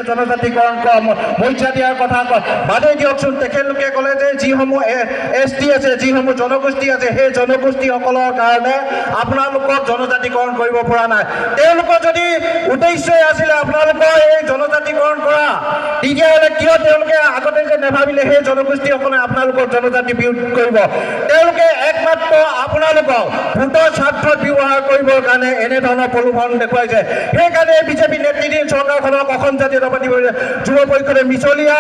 জনজাতিকৰণ মৰ্যাদা দিয়াৰ কথা বাদেই দিয়কচোন। তেখেতলোকে ক'লে যে যিসমূহ ST আছে, যিসমূহ জনগোষ্ঠী আছে, সেই জনগোষ্ঠীসকলৰ কাৰণে আপোনালোকক জনজাতিকৰণ কৰিব পৰা নাই। তেওঁলোকৰ যদি উদ্দেশ্যই আছিলে আপোনালোকৰ এই জনজাতিকৰণ কৰা, তেতিয়াহ'লে কিয় তেওঁলোকে আগতে যে নেভাবিলে সেই জনগোষ্ঠীসকলে আপোনালোকৰ জনজাতি বিৰোধ কৰিব? তেওঁলোকে একমাত্ৰ আপোনালোকক ভোটৰ স্বাৰ্থত ব্যৱহাৰ কৰিবৰ কাৰণে এনেধৰণৰ প্ৰলোভন দেখুৱাইছে। সেইকাৰণে বিজেপি নেতৃত্বাধীন চৰকাৰখনক অসম জাতীয়তাবাদী যুৱ পৰিষদে মিছলীয়া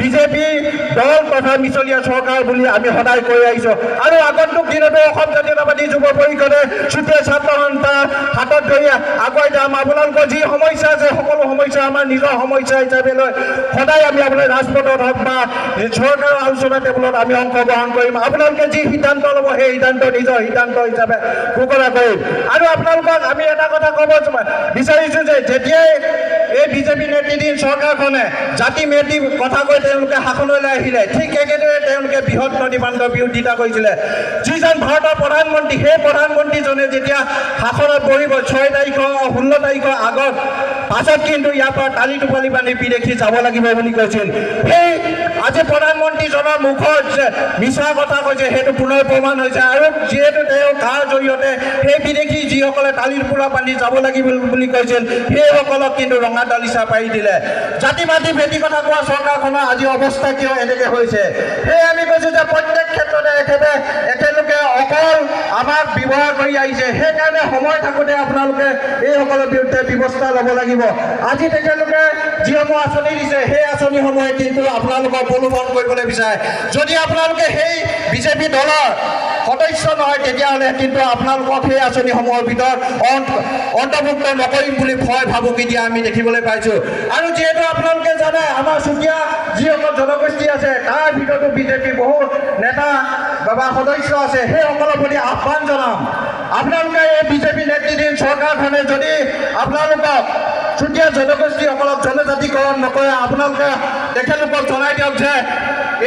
বিজেপি দল তথা মিছলীয়া চৰকাৰ বুলি আমি সদায় কৈ আহিছোঁ। আৰু আগন্তুক দিনতো অসম জাতীয়তাবাদী যুৱ পৰিষদে চুতীয়া ছাত্ৰ সন্থাৰ হাতত ধৰি আগুৱাই যাম। আপোনালোকৰ যি সমস্যা আছে সকলো সমস্যা আমাৰ নিজৰ সমস্যা হিচাপে লৈ সদায় আমি আপোনাৰ ৰাজপথত হওক বা চৰকাৰৰ আলোচনা টেবুলত আমি অংশগ্ৰহণ কৰিম। আপোনালোকে যি সিদ্ধান্ত ল'ব সেই সিদ্ধান্ত নিজৰ সিদ্ধান্ত হিচাপে ঘোষণা কৰিম। আৰু আপোনালোকক আমি এটা কথা ক'ব বিচাৰিছোঁ যে যেতিয়াই এই বিজেপি নেতৃত্বাধীন চৰকাৰখনে জাতি মেটি কথা কৈ তেওঁলোকে শাসনলৈ আহিলে, ঠিক একেদৰে তেওঁলোকে বৃহৎ নদী বান্ধৰ বিৰোধিতা কৰিছিলে। যিজন ভাৰতৰ প্ৰধানমন্ত্ৰী, সেই প্ৰধানমন্ত্ৰীজনে যেতিয়া শাসনত বহিব 6 তাৰিখৰ 16 তাৰিখৰ আগত পাছত কিন্তু ইয়াৰ পৰা টালি টোপালি বান্ধি বিদেশী যাব লাগিব বুলি কৈছিল। সেই আজি প্ৰধানমন্ত্ৰীজনৰ মুখত যে মিছা কথা কৈছে সেইটো পুনৰ প্ৰমাণ হৈছে। আৰু যিহেতু তেওঁ তাৰ জৰিয়তে সেই বিদেশী যিসকলে টালি টোপোলা বান্ধি যাব লাগিব বুলি কৈছিল সেইসকলক কিন্তু ৰঙা দালিচা পাৰি দিলে। জাতি মাটি ভেটি কথা কোৱা চৰকাৰখনৰ আজি অৱস্থা কিয় এনেকৈ হৈছে? সেয়ে আমি কৈছোঁ যে প্ৰত্যেক ক্ষেত্ৰতে একেলোকে অকল আমাক ব্যৱহাৰ কৰি আহিছে। সেইকাৰণে সময় থাকোঁতে আপোনালোকে এইসকলৰ বিৰুদ্ধে ব্যৱস্থা ল'ব লাগিব। আজি তেখেতলোকে যিসমূহ আঁচনি দিছে সেই আঁচনিসমূহে কিন্তু আপোনালোকক প্ৰলোভন কৰিবলৈ বিচাৰে। যদি আপোনালোকে সেই বিজেপি দলৰ সদস্য নহয় তেতিয়াহ'লে কিন্তু আপোনালোকক সেই আঁচনিসমূহৰ ভিতৰত অন্তৰ্ভুক্ত নকৰিম বুলি ভয় ভাবুকি দিয়া আমি দেখিবলৈ পাইছোঁ। আৰু যিহেতু আপোনালোকে জানে আমাৰ চুতীয়া যিসকল জনগোষ্ঠী আছে তাৰ ভিতৰতো বিজেপি বহু নেতা বা সদস্য আছে, সেইসকলৰ প্ৰতি আহ্বান জনাম। আপোনালোকে এই বিজেপি নেতৃত্বাধীন চৰকাৰখনে যদি আপোনালোকক চুতীয়া জনগোষ্ঠীসকলক জনজাতিকৰণ নকৰে, আপোনালোকে তেখেতলোকক জনাই দিয়ক যে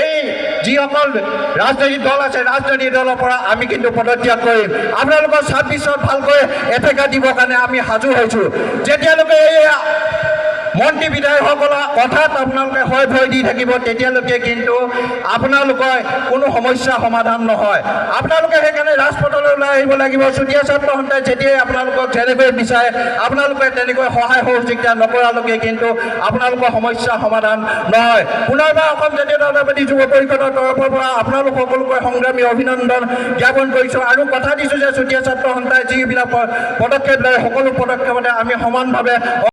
এই যিসকল ৰাজনৈতিক দল আছে ৰাজনৈতিক দলৰ পৰা আমি কিন্তু পদত্যাগ কৰিম। আপোনালোকৰ 26ত ভালকৈ এটেকা দিবৰ কাৰণে আমি সাজু হৈছোঁ। যেতিয়ালৈকে এই মন্ত্ৰী বিধায়কসকলৰ কথাত আপোনালোকে হয় ভয় দি থাকিব তেতিয়ালৈকে কিন্তু আপোনালোকৰ কোনো সমস্যা সমাধান নহয়। আপোনালোকে সেইকাৰণে ৰাজপথলৈ ওলাই আহিব লাগিব। চুতীয়া ছাত্ৰ সন্থাই যেতিয়াই আপোনালোকক যেনেকৈ বিচাৰে আপোনালোকে তেনেকৈ সহায় সহযোগিতা নকৰালৈকে কিন্তু আপোনালোকৰ সমস্যা সমাধান নহয়। পুনৰবাৰ অসম জাতীয়তাবাদী যুৱ পৰিষদৰ তৰফৰ পৰা আপোনালোক সকলোকে সংগ্ৰামী অভিনন্দন জ্ঞাপন কৰিছোঁ। আৰু কথা দিছোঁ যে চুতীয়া ছাত্ৰ সন্থাই যিবিলাক পদক্ষেপ লয় সকলো পদক্ষেপতে আমি সমানভাৱে